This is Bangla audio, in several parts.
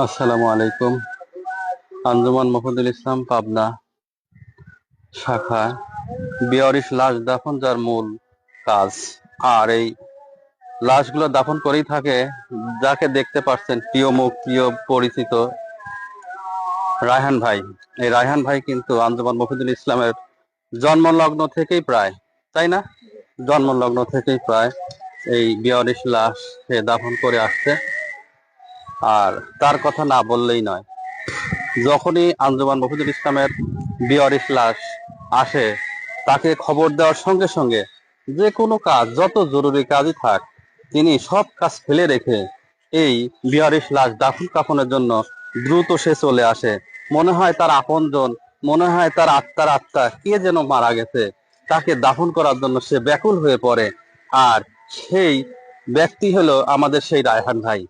আসসালামু আলাইকুম। আঞ্জুমান মফিদুল ইসলাম পাবনা শাখা বেয়ারিশ লাশ দাফন যার মূল কাজ। আর এই লাশগুলো দাফন করেই থাকে যাকে দেখতে পাচ্ছেন, প্রিয় মুখ, প্রিয় পরিচিত রায়হান ভাই। এই রায়হান ভাই কিন্তু আঞ্জুমান মফিদুল ইসলামের জন্মলগ্ন থেকেই প্রায়, তাই না, জন্মলগ্ন থেকেই প্রায় এই বেয়ারিশ লাশ সে দাফন করে আসছে। আর তার কথা না বললেই নয়, যখনই আঞ্জুমান মফিদুল ইসলামের বেয়ারিশ লাশ আসে, তাকে খবর দেওয়ার সঙ্গে সঙ্গে যে কোনো কাজ, যত জরুরি কাজই থাক, তিনি সব কাজ ফেলে রেখে এই বেয়ারিশ লাশ দাফন কাফনের জন্য দ্রুত সে চলে আসে। মনে হয় তার আপনজন, মনে হয় তার আত্মার আত্মা কে যেন মারা গেছে, তাকে দাফন করার জন্য সে ব্যাকুল হয়ে পড়ে। আর সেই ব্যক্তি হলো আমাদের সেই রায়হান ভাই।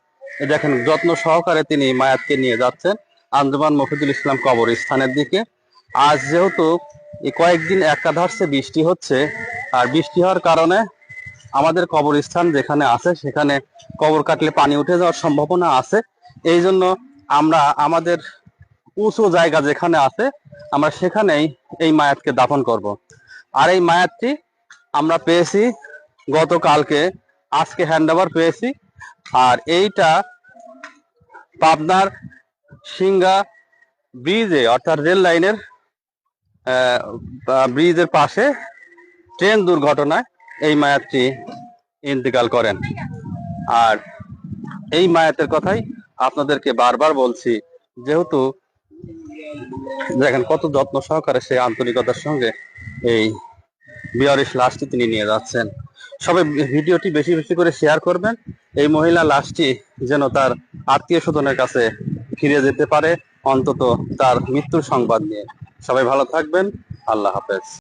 দেখেন, যত্ন সহকারে তিনি মায়াতকে নিয়ে যাচ্ছেন আঞ্জুমান মফিদুল ইসলাম কবরস্থানের দিকে। আজ যেহেতু এই কয়েকদিন একাধারে বৃষ্টি হচ্ছে, আর বৃষ্টি হওয়ার কারণে আমাদের কবরস্থান যেখানে আছে সেখানে কবর কাটলে পানি উঠে যাওয়ার সম্ভাবনা আছে। এই জন্য আমরা আমাদের উঁচু জায়গা যেখানে আছে, আমরা সেখানেই এই মায়াতকে দাফন করব। আর এই মায়াতটি আমরা পেয়েছি গতকালকে, আজকে হ্যান্ডওভার পেয়েছি। আর এইটা পাবনার সিংগা ব্রিজে, অর্থাৎ রেল লাইনের ব্রিজের পাশে ট্রেন দুর্ঘটনায় এই মায়াতটি ইন্তেকাল করেন। আর এই মায়াতের কথাই আপনাদেরকে বারবার বলছি, যেহেতু দেখেন কত যত্ন সহকারে সে আন্তরিকতার সঙ্গে এই বেয়ারিশ লাশটি তিনি নিয়ে যাচ্ছেন। সবাই ভিডিওটি বেশি বেশি করে শেয়ার করবেন, এই মহিলা লাশটি যেন তার আত্মীয় স্বজনের কাছে ফিরে যেতে পারে, অন্তত তার মৃত্যুর সংবাদ নিয়ে। সবাই ভালো থাকবেন। আল্লাহ হাফেজ।